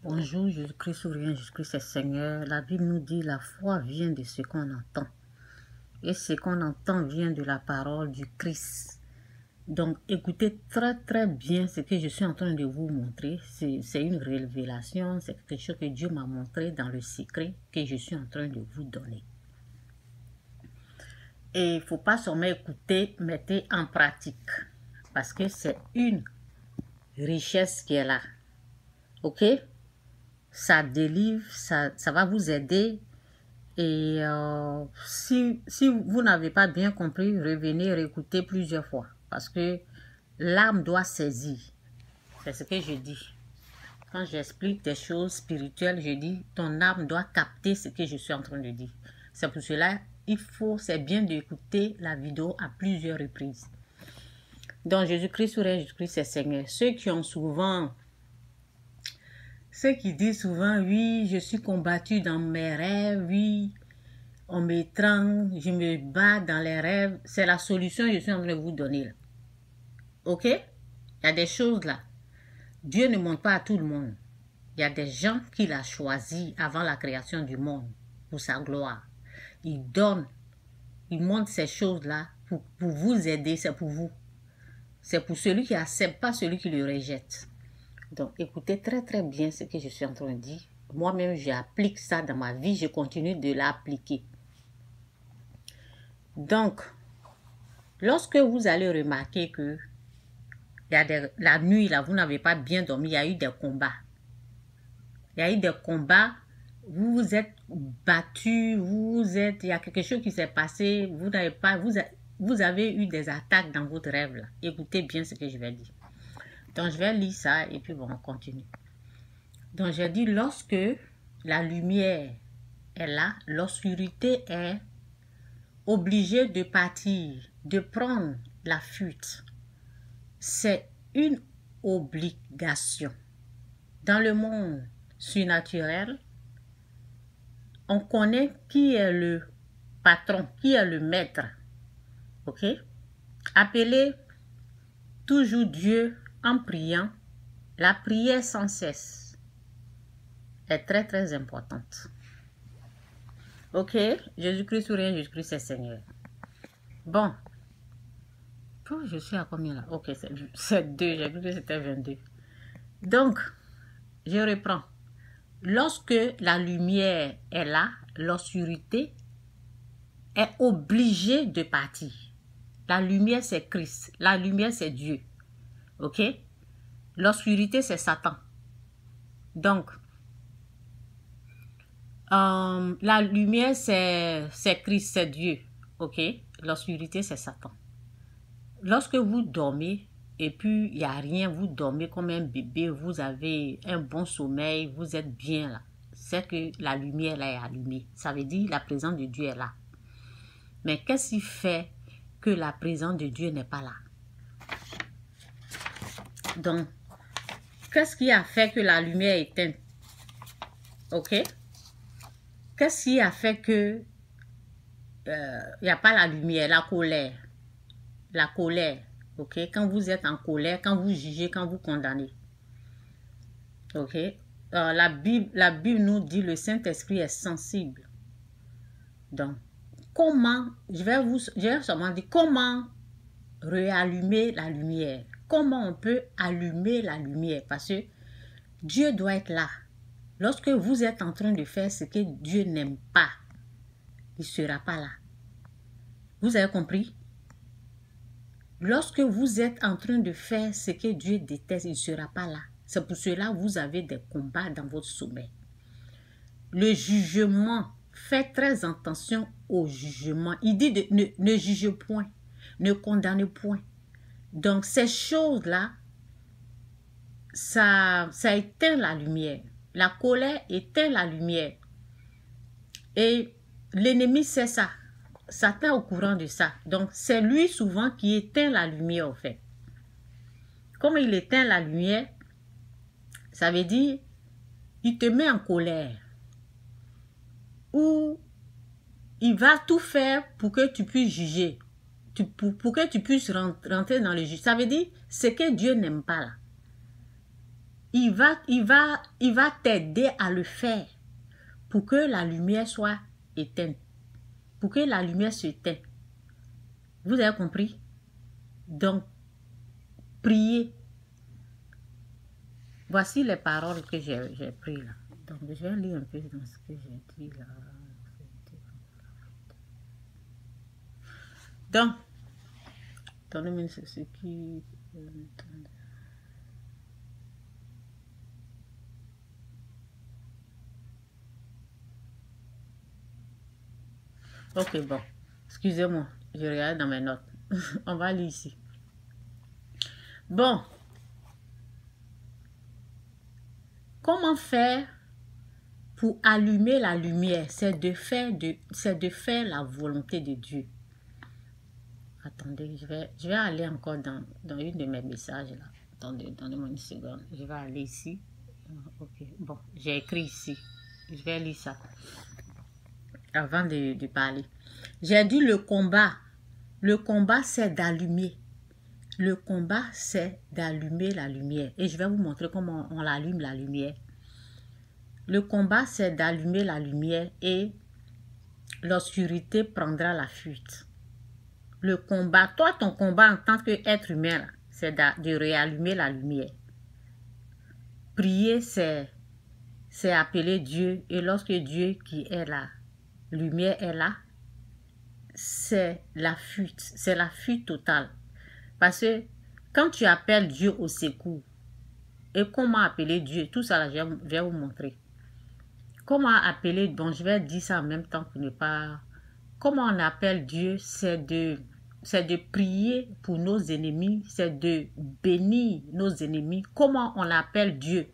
Bonjour, Jésus-Christ souverain, Jésus-Christ est Seigneur. La Bible nous dit la foi vient de ce qu'on entend. Et ce qu'on entend vient de la parole du Christ. Donc, écoutez très bien ce que je suis en train de vous montrer. C'est une révélation, c'est quelque chose que Dieu m'a montré dans le secret que je suis en train de vous donner. Et il ne faut pas seulement écouter, mettez en pratique. Parce que c'est une richesse qui est là. Ok? Ça délivre, ça va vous aider. Et si vous n'avez pas bien compris, revenez réécouter plusieurs fois. Parce que l'âme doit saisir. C'est ce que je dis. Quand j'explique des choses spirituelles, je dis, ton âme doit capter ce que je suis en train de dire. C'est pour cela, c'est bien d'écouter la vidéo à plusieurs reprises. Donc, Jésus-Christ souverain, Jésus-Christ c'est Seigneur. Ceux qui disent souvent, oui, je suis combattu dans mes rêves, oui, on m'étrangle, je me bats dans les rêves, c'est la solution que je suis en train de vous donner là. Ok? Il y a des choses là. Dieu ne montre pas à tout le monde. Il y a des gens qu'il a choisis avant la création du monde pour sa gloire. Il donne, il montre ces choses-là pour vous aider, c'est pour vous. C'est pour celui qui accepte, pas celui qui le rejette. Donc, écoutez très bien ce que je suis en train de dire. Moi-même, j'applique ça dans ma vie, je continue de l'appliquer. Donc, lorsque vous allez remarquer que la nuit, là, vous n'avez pas bien dormi, il y a eu des combats. Il y a eu des combats, vous vous êtes battus, il y a quelque chose qui s'est passé, vous avez eu des attaques dans votre rêve, là. Écoutez bien ce que je vais dire. Donc, je vais lire ça et puis bon, on continue. Donc, j'ai dit, lorsque la lumière est là, l'obscurité est obligée de partir, de prendre la fuite. C'est une obligation. Dans le monde surnaturel, on connaît qui est le patron, qui est le maître. Ok? Appelez toujours Dieu en priant. La prière sans cesse est très importante. Ok? Jésus-Christ souverain, Jésus-Christ est Seigneur. Bon. Je suis à combien là? Ok, c'est 2. J'ai cru que c'était 22. Donc, je reprends. Lorsque la lumière est là, l'obscurité est obligée de partir. La lumière, c'est Christ. La lumière, c'est Dieu. Ok? L'obscurité, c'est Satan. Donc, la lumière, c'est Christ, c'est Dieu. Ok? L'obscurité, c'est Satan. Lorsque vous dormez, et puis il n'y a rien, vous dormez comme un bébé, vous avez un bon sommeil, vous êtes bien là. C'est que la lumière là est allumée. Ça veut dire la présence de Dieu est là. Mais qu'est-ce qui fait que la présence de Dieu n'est pas là? Donc, qu'est-ce qui a fait que la lumière est éteinte? Ok? Qu'est-ce qui a fait que il n'y a pas la lumière, la colère? La colère, ok? Quand vous êtes en colère, quand vous jugez, quand vous condamnez. Ok? La Bible nous dit le Saint-Esprit est sensible. Donc, je vais seulement dire comment réallumer la lumière. Comment on peut allumer la lumière? Parce que Dieu doit être là. Lorsque vous êtes en train de faire ce que Dieu n'aime pas, il ne sera pas là. Vous avez compris? Lorsque vous êtes en train de faire ce que Dieu déteste, il ne sera pas là. C'est pour cela que vous avez des combats dans votre sommeil. Le jugement, faites très attention au jugement. Il dit ne jugez point, ne condamnez point. Donc ces choses-là, ça éteint la lumière. La colère éteint la lumière. Et l'ennemi sait ça. Satan est au courant de ça. Donc, c'est lui souvent qui éteint la lumière, en fait. Comme il éteint la lumière, ça veut dire, il te met en colère. Ou il va tout faire pour que tu puisses juger. Pour que tu puisses rentrer dans le jugement. Ça veut dire, ce que Dieu n'aime pas là. il va t'aider à le faire pour que la lumière soit éteinte. Pour que la lumière s'éteigne. Vous avez compris? Donc, priez. Voici les paroles que j'ai prises là. Donc, je vais lire un peu dans ce que j'ai dit là. Donc, attendez-moi, c'est ce qui... Ok, bon. Excusez-moi, je regarde dans mes notes. On va lire ici. Bon. Comment faire pour allumer la lumière? C'est de faire la volonté de Dieu. Attendez, je vais aller encore dans une de mes messages là. Attendez, donnez-moi une seconde. Je vais aller ici. Ok, bon, j'ai écrit ici. Je vais lire ça avant de parler. J'ai dit le combat. Le combat, c'est d'allumer. Le combat, c'est d'allumer la lumière. Et je vais vous montrer comment on allume la lumière. Le combat, c'est d'allumer la lumière et l'obscurité prendra la fuite. Le combat, toi, ton combat en tant qu'être humain, c'est de réallumer la lumière. Prier, c'est appeler Dieu. Et lorsque Dieu qui est là, lumière est là, c'est la fuite. C'est la fuite totale. Parce que quand tu appelles Dieu au secours, et comment appeler Dieu, tout ça, là, je vais vous montrer. Comment appeler, bon, je vais dire ça en même temps pour ne pas... Comment on appelle Dieu, c'est de prier pour nos ennemis, c'est de bénir nos ennemis. Comment on appelle Dieu?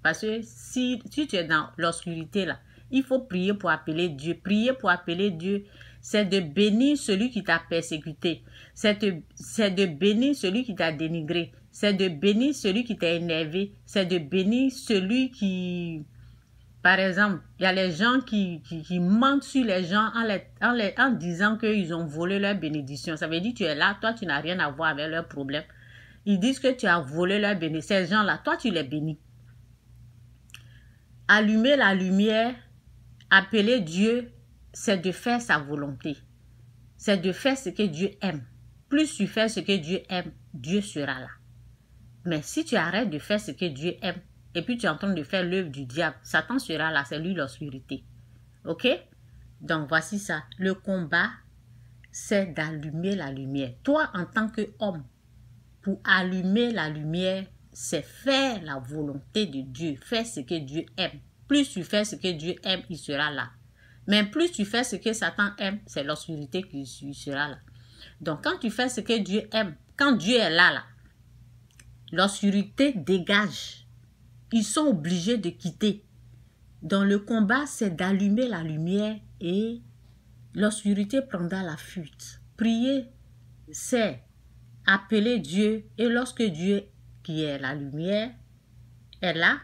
Parce que si tu es dans l'obscurité là, il faut prier pour appeler Dieu. Prier pour appeler Dieu, c'est de bénir celui qui t'a persécuté. C'est de bénir celui qui t'a dénigré. C'est de bénir celui qui t'a énervé. C'est de bénir celui qui... Par exemple, il y a les gens qui mentent sur les gens en disant qu'ils ont volé leur bénédiction. Ça veut dire que tu es là, toi tu n'as rien à voir avec leurs problèmes. Ils disent que tu as volé leur bénédiction. Ces gens-là, toi tu les bénis. Allumer la lumière, appeler Dieu, c'est de faire sa volonté. C'est de faire ce que Dieu aime. Plus tu fais ce que Dieu aime, Dieu sera là. Mais si tu arrêtes de faire ce que Dieu aime, et puis tu es en train de faire l'œuvre du diable, Satan sera là, c'est lui l'obscurité. Ok? Donc voici ça. Le combat, c'est d'allumer la lumière. Toi, en tant qu'homme, pour allumer la lumière, c'est faire la volonté de Dieu. Faire ce que Dieu aime. Plus tu fais ce que Dieu aime, il sera là. Mais plus tu fais ce que Satan aime, c'est l'obscurité qui sera là. Donc quand tu fais ce que Dieu aime, quand Dieu est là, l'obscurité dégage. Ils sont obligés de quitter. Dans le combat, c'est d'allumer la lumière et l'obscurité prendra la fuite. Prier, c'est appeler Dieu et lorsque Dieu, qui est la lumière, est là,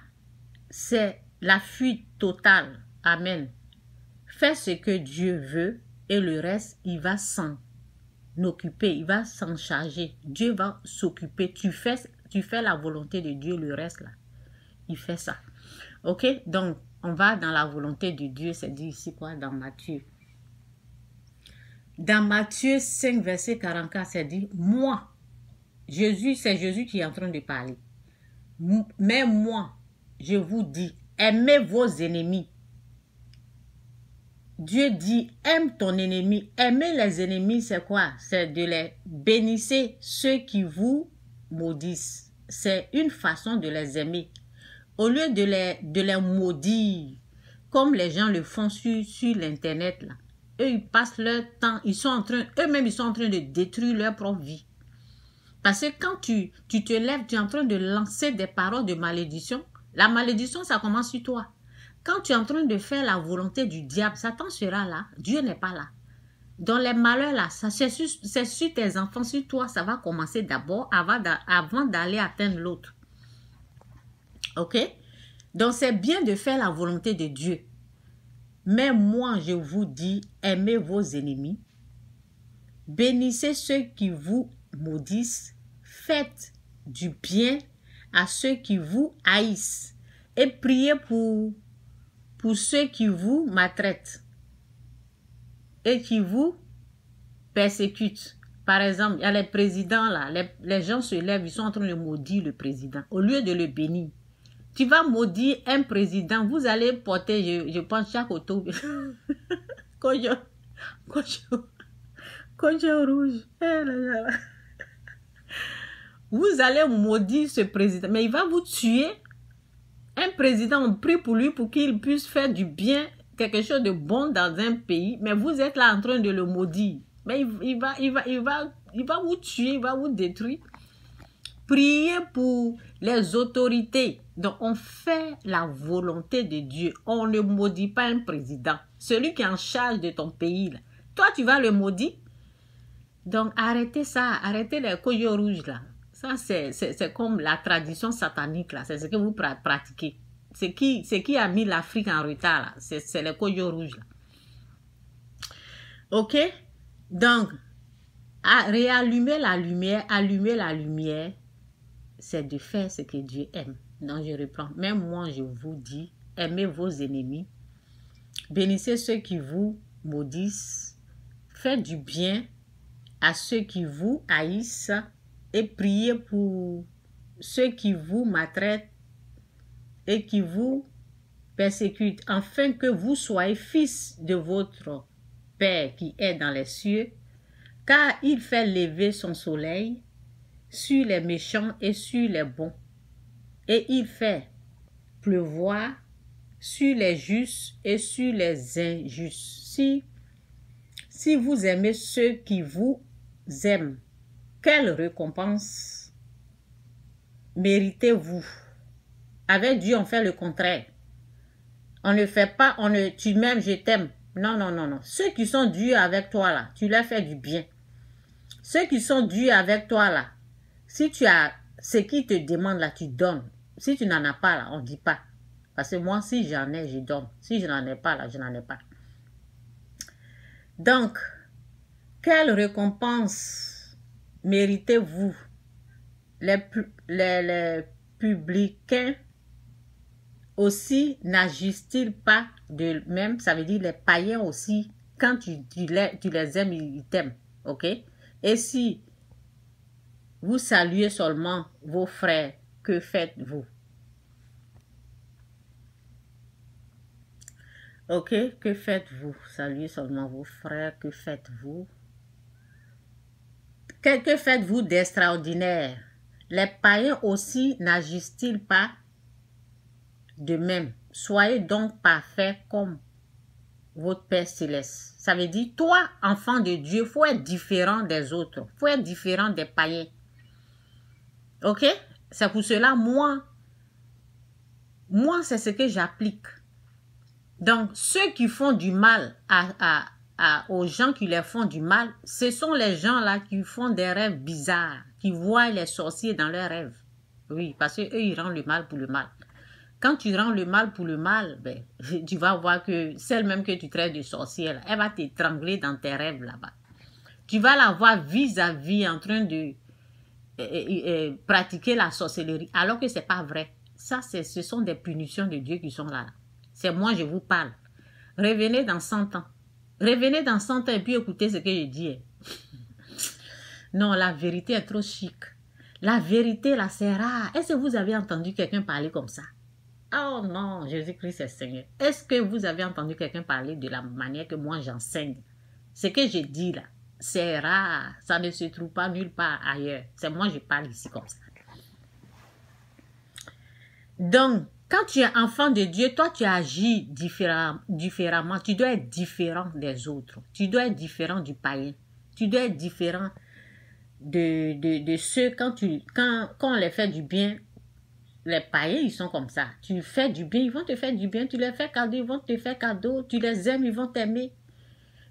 c'est la fuite totale. Amen. Fais ce que Dieu veut et le reste, il va s'en occuper, il va s'en charger. Dieu va s'occuper. Tu fais la volonté de Dieu, le reste là. Il fait ça. Ok? Donc, on va dans la volonté de Dieu. C'est dit ici quoi? Dans Matthieu. Dans Matthieu 5, verset 44, c'est dit, moi, Jésus, c'est Jésus qui est en train de parler. Mais moi, je vous dis, aimez vos ennemis. Dieu dit, aime ton ennemi. Aimer les ennemis, c'est quoi? C'est de les bénir ceux qui vous maudissent. C'est une façon de les aimer. Au lieu de les maudire, comme les gens le font sur l'internet, là, eux, ils passent leur temps, eux-mêmes, ils sont en train de détruire leur propre vie. Parce que quand tu te lèves, tu es en train de lancer des paroles de malédiction. La malédiction, ça commence sur toi. Quand tu es en train de faire la volonté du diable, Satan sera là, Dieu n'est pas là. Dans les malheurs, là, c'est sur tes enfants, sur toi, ça va commencer d'abord avant d'aller atteindre l'autre. Ok? Donc, c'est bien de faire la volonté de Dieu. Mais moi, je vous dis, aimez vos ennemis. Bénissez ceux qui vous maudissent. Faites du bien à ceux qui vous haïssent et priez pour ceux qui vous maltraitent et qui vous persécutent. Par exemple, il y a les présidents là, les gens se lèvent, ils sont en train de maudire le président au lieu de le bénir. Tu vas maudire un président, vous allez porter, je pense, chaque auto. Cojo rouge. Vous allez maudire ce président, mais il va vous tuer. Un président, on prie pour lui pour qu'il puisse faire du bien, quelque chose de bon dans un pays, mais vous êtes là en train de le maudire. Mais il va vous tuer, il va vous détruire. Priez pour les autorités. Donc, on fait la volonté de Dieu. On ne maudit pas un président. Celui qui est en charge de ton pays. Là. Toi, tu vas le maudire. Donc, arrêtez ça. Arrêtez les coyons rouges là. Ça, c'est comme la tradition satanique là. C'est ce que vous pratiquez. C'est qui a mis l'Afrique en retard là. C'est les coyons rouges là. Ok? Donc, réallumer la lumière, allumer la lumière, c'est de faire ce que Dieu aime. Donc, je reprends. Même moi, je vous dis, aimez vos ennemis, bénissez ceux qui vous maudissent, faites du bien à ceux qui vous haïssent et priez pour ceux qui vous maltraitent et qui vous persécutent, afin que vous soyez fils de votre Père qui est dans les cieux, car il fait lever son soleil sur les méchants et sur les bons, et il fait pleuvoir sur les justes et sur les injustes. Si vous aimez ceux qui vous aiment, quelle récompense méritez-vous? Avec Dieu, on fait le contraire. On ne fait pas, tu m'aimes, je t'aime. Non, non, non, non. Ceux qui sont durs avec toi là, tu leur fais du bien. Ceux qui sont durs avec toi là, si tu as ce qu'ils te demandent là, tu donnes. Si tu n'en as pas là, on ne dit pas. Parce que moi, si j'en ai, je donne. Si je n'en ai pas là, je n'en ai pas. Donc, quelle récompense méritez-vous? Les publicains aussi n'agissent-ils pas de même? Ça veut dire les païens aussi, quand tu les aimes, ils t'aiment. Ok? Et si vous saluez seulement vos frères, que faites-vous? Ok, que faites-vous? Saluez seulement vos frères, que faites-vous? Que faites-vous d'extraordinaire? Les païens aussi n'agissent-ils pas de même? Soyez donc parfaits comme votre Père Céleste. Ça veut dire, toi, enfant de Dieu, il faut être différent des autres. Il faut être différent des païens. Ok? C'est pour cela, moi, c'est ce que j'applique. Donc, ceux qui font du mal aux gens qui leur font du mal, ce sont les gens-là qui font des rêves bizarres, qui voient les sorciers dans leurs rêves. Oui, parce qu'eux, ils rendent le mal pour le mal. Quand tu rends le mal pour le mal, ben, tu vas voir que celle même que tu traites de sorcière, elle va t'étrangler dans tes rêves là-bas. Tu vas la voir vis-à-vis en train de pratiquer la sorcellerie, alors que ce n'est pas vrai. Ça, ce sont des punitions de Dieu qui sont là. C'est moi, je vous parle. Revenez dans 100 ans. Revenez dans 100 ans et puis écoutez ce que je dis. Non, la vérité est trop chic. La vérité, là, c'est rare. Est-ce que vous avez entendu quelqu'un parler comme ça? Oh non, Jésus-Christ est Seigneur. Est-ce que vous avez entendu quelqu'un parler de la manière que moi j'enseigne? Ce que je dis là, c'est rare. Ça ne se trouve pas nulle part ailleurs. C'est moi, je parle ici comme ça. Donc, quand tu es enfant de Dieu, toi, tu agis différemment. Tu dois être différent des autres. Tu dois être différent du païen. Tu dois être différent de ceux, quand on les fait du bien, les païens, ils sont comme ça. Tu fais du bien, ils vont te faire du bien. Tu les fais cadeau, ils vont te faire cadeau. Tu les aimes, ils vont t'aimer.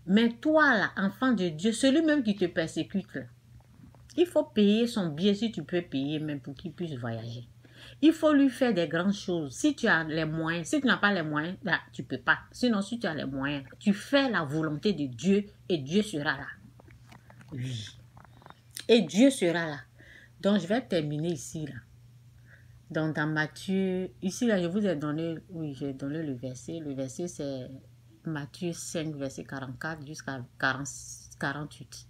Mais toi, là, enfant de Dieu, celui même qui te persécute, là, il faut payer son billet si tu peux payer, même pour qu'il puisse voyager. Il faut lui faire des grandes choses. Si tu as les moyens, si tu n'as pas les moyens, là, tu ne peux pas. Sinon, si tu as les moyens, tu fais la volonté de Dieu et Dieu sera là. Oui. Et Dieu sera là. Donc, je vais terminer ici, là. Donc, dans Matthieu, ici, là, je vous ai donné, oui, j'ai donné le verset. Le verset, c'est Matthieu 5, verset 44 jusqu'à 48.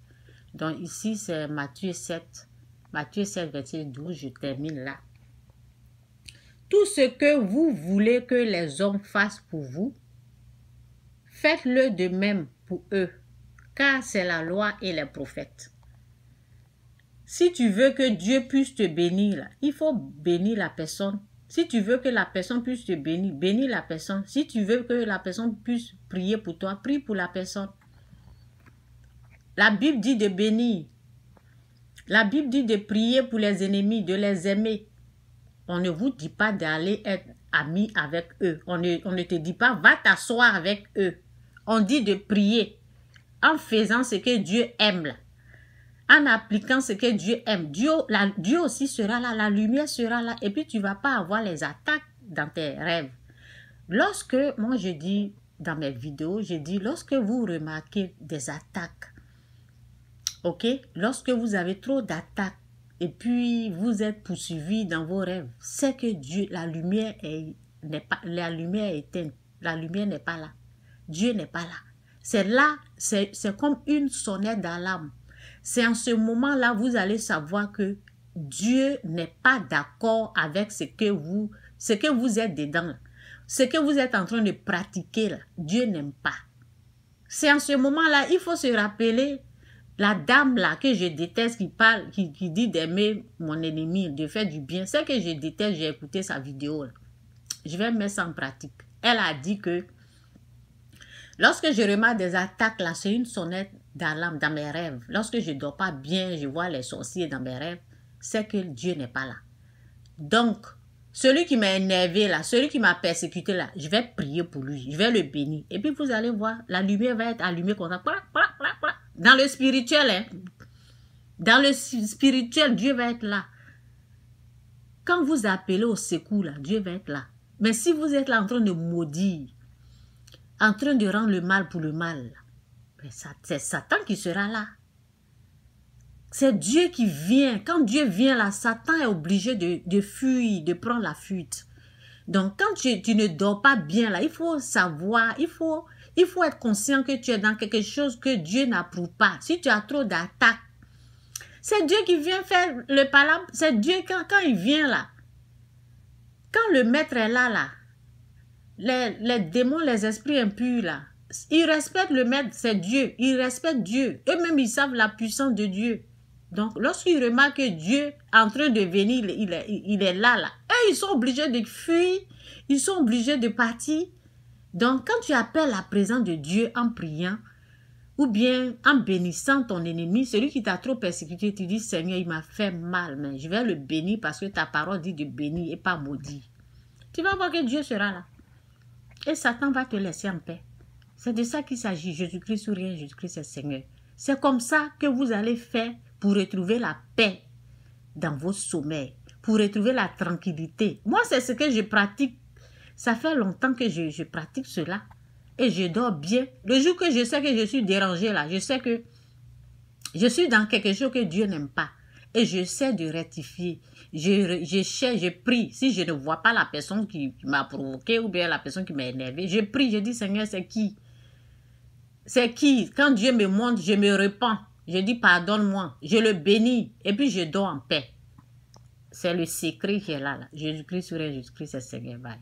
Donc, ici, c'est Matthieu 7, verset 12, je termine là. Tout ce que vous voulez que les hommes fassent pour vous, faites-le de même pour eux, car c'est la loi et les prophètes. Si tu veux que Dieu puisse te bénir, il faut bénir la personne. Si tu veux que la personne puisse te bénir, bénis la personne. Si tu veux que la personne puisse prier pour toi, prie pour la personne. La Bible dit de bénir. La Bible dit de prier pour les ennemis, de les aimer. On ne vous dit pas d'aller être ami avec eux. On ne te dit pas, va t'asseoir avec eux. On dit de prier en faisant ce que Dieu aime là. En appliquant ce que Dieu aime. Dieu aussi sera là, la lumière sera là. Et puis tu ne vas pas avoir les attaques dans tes rêves. Lorsque, moi je dis dans mes vidéos, je dis lorsque vous remarquez des attaques, ok, lorsque vous avez trop d'attaques et puis vous êtes poursuivi dans vos rêves, c'est que Dieu, la lumière est éteinte, la lumière n'est pas là, Dieu n'est pas là. C'est là, c'est comme une sonnette d'alarme. C'est en ce moment-là vous allez savoir que Dieu n'est pas d'accord avec ce que vous êtes dedans. Ce que vous êtes en train de pratiquer là, Dieu n'aime pas. C'est en ce moment-là, il faut se rappeler la dame là que je déteste qui parle, qui dit d'aimer mon ennemi, de faire du bien. C'est que je déteste, j'ai écouté sa vidéo là. Je vais mettre ça en pratique. Elle a dit que lorsque je remarque des attaques là, c'est une sonnette d'alarme dans mes rêves. Lorsque je ne dors pas bien, je vois les sorciers dans mes rêves, c'est que Dieu n'est pas là. Donc, celui qui m'a énervé là, celui qui m'a persécuté là, je vais prier pour lui, je vais le bénir. Et puis vous allez voir, la lumière va être allumée comme ça. Dans le spirituel, hein. Dans le spirituel, Dieu va être là. Quand vous appelez au secours là, Dieu va être là. Mais si vous êtes là en train de maudire, en train de rendre le mal pour le mal, c'est Satan qui sera là. C'est Dieu qui vient. Quand Dieu vient là, Satan est obligé de fuir, de prendre la fuite. Donc, quand tu ne dors pas bien là, il faut savoir, il faut être conscient que tu es dans quelque chose que Dieu n'approuve pas. Si tu as trop d'attaques, c'est Dieu qui vient faire le palabre. C'est Dieu quand il vient là. Quand le maître est là, les démons, les esprits impurs là, ils respectent le maître, c'est Dieu. Ils respectent Dieu. Eux-mêmes, ils savent la puissance de Dieu. Donc, lorsqu'ils remarquent que Dieu est en train de venir, il est là. Et ils sont obligés de fuir. Ils sont obligés de partir. Donc, quand tu appelles la présence de Dieu en priant, ou bien en bénissant ton ennemi, celui qui t'a trop persécuté, tu dis, Seigneur, il m'a fait mal, mais je vais le bénir parce que ta parole dit de bénir et pas maudire. Tu vas voir que Dieu sera là. Et Satan va te laisser en paix. C'est de ça qu'il s'agit. Jésus-Christ ou rien, Jésus-Christ est Seigneur. C'est comme ça que vous allez faire pour retrouver la paix dans vos sommeils, pour retrouver la tranquillité. Moi, c'est ce que je pratique. Ça fait longtemps que je pratique cela. Et je dors bien. Le jour que je sais que je suis dérangée là, je sais que je suis dans quelque chose que Dieu n'aime pas. Et j'essaie de rectifier. Je cherche, je prie. Si je ne vois pas la personne qui m'a provoqué ou bien la personne qui m'a énervé, je prie, je dis, Seigneur, c'est qui? C'est qui? Quand Dieu me montre, je me repens. Je dis, pardonne-moi. Je le bénis. Et puis, je dors en paix. C'est le secret qui est là. Jésus-Christ sur Jésus-Christ, c'est Seigneur. Bye.